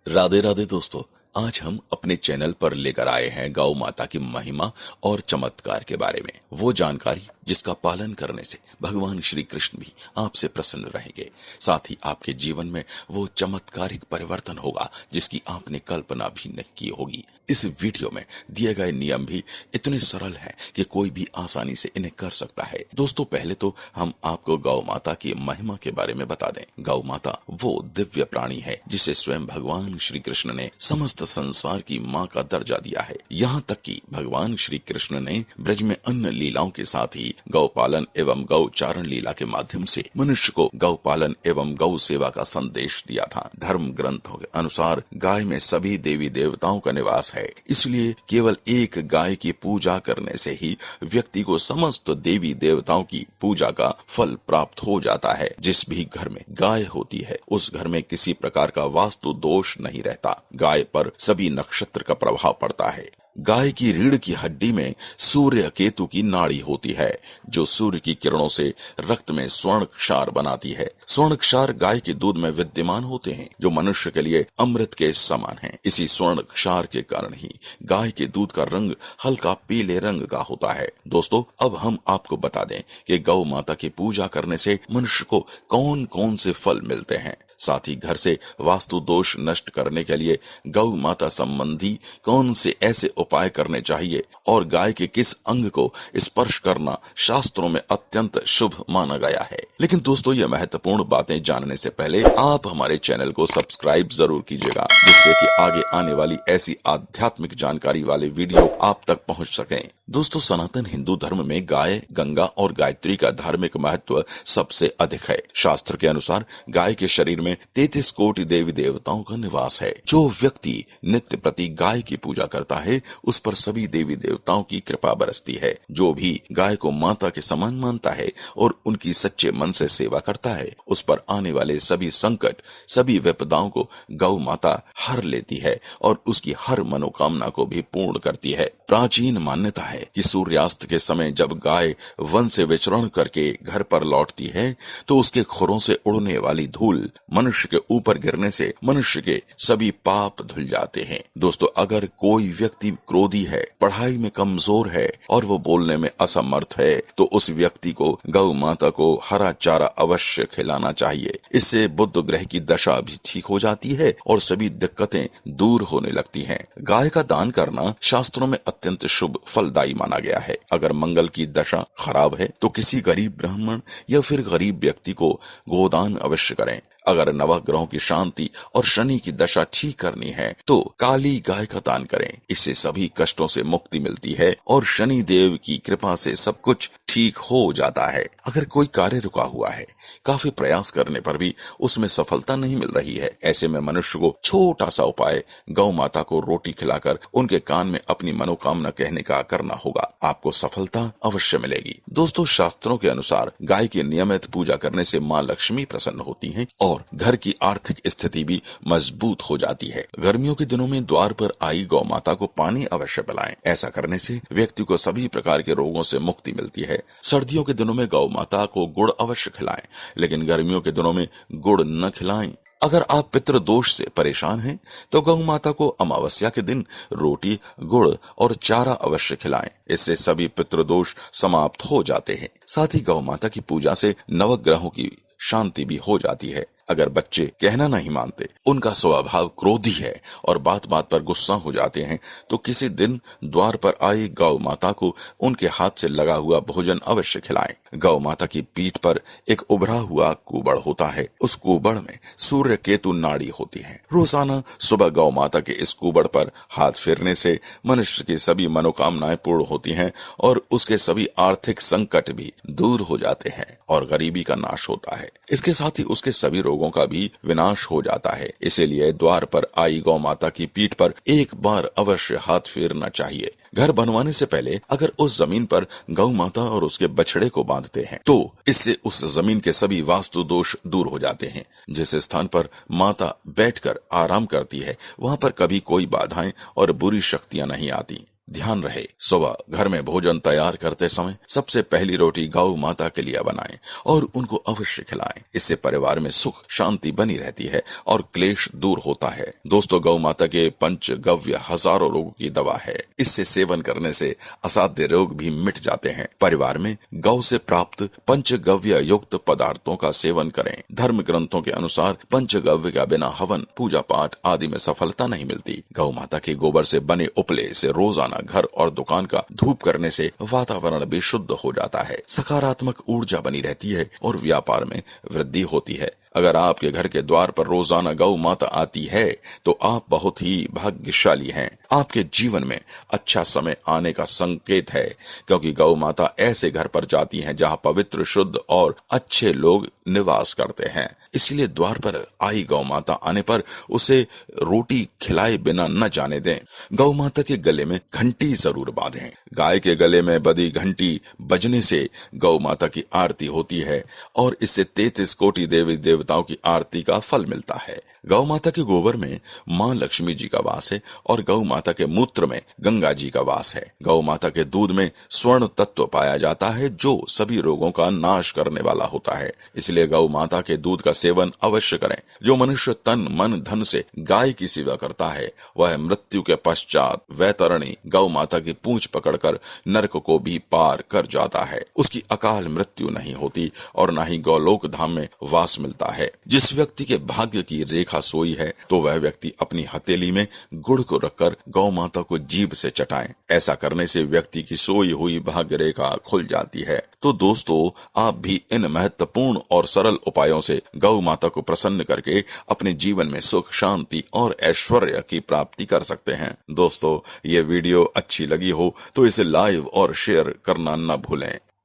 राधे राधे दोस्तों। आज हम अपने चैनल पर लेकर आए हैं गौ माता की महिमा और चमत्कार के बारे में, वो जानकारी जिसका पालन करने से भगवान श्री कृष्ण भी आपसे प्रसन्न रहेंगे। साथ ही आपके जीवन में वो चमत्कारिक परिवर्तन होगा जिसकी आपने कल्पना भी नहीं की होगी। इस वीडियो में दिए गए नियम भी इतने सरल हैं कि कोई भी आसानी से इन्हें कर सकता है। दोस्तों, पहले तो हम आपको गौ माता की महिमा के बारे में बता दें। गौ माता वो दिव्य प्राणी है जिसे स्वयं भगवान श्री कृष्ण ने समस्त संसार की माँ का दर्जा दिया है। यहाँ तक कि भगवान श्री कृष्ण ने ब्रज में अन्य लीलाओं के साथ ही गौ पालन एवं गौ चारण लीला के माध्यम से मनुष्य को गौ पालन एवं गौ सेवा का संदेश दिया था। धर्म ग्रंथों के अनुसार गाय में सभी देवी देवताओं का निवास है, इसलिए केवल एक गाय की पूजा करने से ही व्यक्ति को समस्त देवी देवताओं की पूजा का फल प्राप्त हो जाता है। जिस भी घर में गाय होती है उस घर में किसी प्रकार का वास्तु दोष नहीं रहता। गाय पर सभी नक्षत्र का प्रभाव पड़ता है। गाय की रीढ़ की हड्डी में सूर्य केतु की नाड़ी होती है जो सूर्य की किरणों से रक्त में स्वर्ण क्षार बनाती है। स्वर्ण क्षार गाय के दूध में विद्यमान होते हैं जो मनुष्य के लिए अमृत के समान है। इसी स्वर्ण क्षार के कारण ही गाय के दूध का रंग हल्का पीले रंग का होता है। दोस्तों, अब हम आपको बता दें कि गौ माता की पूजा करने से मनुष्य को कौन कौन से फल मिलते हैं। साथ ही घर से वास्तु दोष नष्ट करने के लिए गौ माता संबंधी कौन से ऐसे उपाय करने चाहिए और गाय के किस अंग को स्पर्श करना शास्त्रों में अत्यंत शुभ माना गया है। लेकिन दोस्तों, ये महत्वपूर्ण बातें जानने से पहले आप हमारे चैनल को सब्सक्राइब जरूर कीजिएगा, जिससे कि आगे आने वाली ऐसी आध्यात्मिक जानकारी वाले वीडियो आप तक पहुंच सकें। दोस्तों, सनातन हिंदू धर्म में गाय, गंगा और गायत्री का धार्मिक महत्व सबसे अधिक है। शास्त्र के अनुसार गाय के शरीर में 33 कोटि देवी देवताओं का निवास है। जो व्यक्ति नित्य प्रति गाय की पूजा करता है उस पर सभी देवी देवताओं की कृपा बरसती है। जो भी गाय को माता के समान मानता है और उनकी सच्चे मन से सेवा करता है उस पर आने वाले सभी संकट, सभी विपदाओं को गौ माता हर लेती है और उसकी हर मनोकामना को भी पूर्ण करती है। प्राचीन मान्यता है कि सूर्यास्त के समय जब गाय वन से विचरण करके घर पर लौटती है तो उसके खुरों से उड़ने वाली धूल मनुष्य के ऊपर गिरने से मनुष्य के सभी पाप धुल जाते हैं। दोस्तों, अगर कोई व्यक्ति क्रोधी है, पढ़ाई में कमजोर है और वो बोलने में असमर्थ है तो उस व्यक्ति को गौ माता को हरा चारा अवश्य खिलाना चाहिए। इससे बुध ग्रह की दशा भी ठीक हो जाती है और सभी दिक्कतें दूर होने लगती हैं। गाय का दान करना शास्त्रों में अत्यंत शुभ फलदायी माना गया है। अगर मंगल की दशा खराब है तो किसी गरीब ब्राह्मण या फिर गरीब व्यक्ति को गोदान अवश्य करें। अगर नवग्रहों की शांति और शनि की दशा ठीक करनी है तो काली गाय का दान करें। इससे सभी कष्टों से मुक्ति मिलती है और शनि देव की कृपा से सब कुछ ठीक हो जाता है। अगर कोई कार्य रुका हुआ है, काफी प्रयास करने पर भी उसमें सफलता नहीं मिल रही है, ऐसे में मनुष्य को छोटा सा उपाय गौ माता को रोटी खिलाकर उनके कान में अपनी मनोकामना कहने का करना होगा। आपको सफलता अवश्य मिलेगी। दोस्तों, शास्त्रों के अनुसार गाय की नियमित पूजा करने से माँ लक्ष्मी प्रसन्न होती हैं और घर की आर्थिक स्थिति भी मजबूत हो जाती है। गर्मियों के दिनों में द्वार पर आई गौ माता को पानी अवश्य पिलाएं। ऐसा करने से व्यक्ति को सभी प्रकार के रोगों से मुक्ति मिलती है। सर्दियों के दिनों में गौ माता को गुड़ अवश्य खिलाएं, लेकिन गर्मियों के दिनों में गुड़ न खिलाएं। अगर आप पितृ दोष से परेशान हैं तो गौ माता को अमावस्या के दिन रोटी, गुड़ और चारा अवश्य खिलाएं। इससे सभी पितृ दोष समाप्त हो जाते हैं। साथ ही गौ माता की पूजा से नवग्रहों की शांति भी हो जाती है। अगर बच्चे कहना नहीं मानते, उनका स्वभाव क्रोधी है और बात बात पर गुस्सा हो जाते हैं तो किसी दिन द्वार पर आई गौ माता को उनके हाथ से लगा हुआ भोजन अवश्य खिलाएं। गौ माता की पीठ पर एक उभरा हुआ कुबड़ होता है। उस कुबड़ में सूर्य केतु नाड़ी होती है। रोजाना सुबह गौ माता के इस कुबड़ पर हाथ फेरने से मनुष्य की सभी मनोकामनाएं पूर्ण होती हैं और उसके सभी आर्थिक संकट भी दूर हो जाते हैं और गरीबी का नाश होता है। इसके साथ ही उसके सभी रोगों का भी विनाश हो जाता है। इसीलिए द्वार पर आई गौ माता की पीठ पर एक बार अवश्य हाथ फेरना चाहिए। घर बनवाने से पहले अगर उस जमीन पर गौ माता और उसके बछड़े को बांधते हैं तो इससे उस जमीन के सभी वास्तु दोष दूर हो जाते हैं। जिस स्थान पर माता बैठकर आराम करती है वहां पर कभी कोई बाधाएं और बुरी शक्तियां नहीं आती। ध्यान रहे, सुबह घर में भोजन तैयार करते समय सबसे पहली रोटी गौ माता के लिए बनाएं और उनको अवश्य खिलाएं। इससे परिवार में सुख शांति बनी रहती है और क्लेश दूर होता है। दोस्तों, गौ माता के पंचगव्य हजारों रोगों की दवा है। इससे सेवन करने से असाध्य रोग भी मिट जाते हैं। परिवार में गौ से प्राप्त पंचगव्य युक्त पदार्थों का सेवन करें। धर्म ग्रंथों के अनुसार पंचगव्य का बिना हवन, पूजा पाठ आदि में सफलता नहीं मिलती। गौ माता के गोबर से बने उपले से रोजाना घर और दुकान का धूप करने से वातावरण भी शुद्ध हो जाता है, सकारात्मक ऊर्जा बनी रहती है और व्यापार में वृद्धि होती है। अगर आपके घर के द्वार पर रोजाना गौ माता आती है तो आप बहुत ही भाग्यशाली हैं। आपके जीवन में अच्छा समय आने का संकेत है, क्योंकि गौ माता ऐसे घर पर जाती हैं जहां पवित्र, शुद्ध और अच्छे लोग निवास करते हैं। इसलिए द्वार पर आई गौ माता आने पर उसे रोटी खिलाए बिना न जाने दें। गौ माता के गले में घंटी जरूर बांधें। गाय के गले में बधी घंटी बजने से गौ माता की आरती होती है और इससे 33 कोटि देवी देवताओं की आरती का फल मिलता है। गौ माता के गोबर में मां लक्ष्मी जी का वास है और गौ माता के मूत्र में गंगा जी का वास है। गौ माता के दूध में स्वर्ण तत्व पाया जाता है जो सभी रोगों का नाश करने वाला होता है। इसलिए गौ माता के दूध का सेवन अवश्य करें। जो मनुष्य तन मन धन से गाय की सेवा करता है वह मृत्यु के पश्चात वैतरणी गौ माता की पूंछ पकड़कर नरक को भी पार कर जाता है। उसकी अकाल मृत्यु नहीं होती और न ही गौलोक धाम में वास मिलता है। जिस व्यक्ति के भाग्य की रेखा सोई है तो वह व्यक्ति अपनी हथेली में गुड़ को रखकर गौ माता को जीभ से चटाएं। ऐसा करने से व्यक्ति की सोई हुई भाग्य रेखा खुल जाती है। तो दोस्तों, आप भी इन महत्वपूर्ण और सरल उपायों से गौ माता को प्रसन्न करके अपने जीवन में सुख, शांति और ऐश्वर्य की प्राप्ति कर सकते हैं। दोस्तों, ये वीडियो अच्छी लगी हो तो इसे लाइक और शेयर करना न भूलें।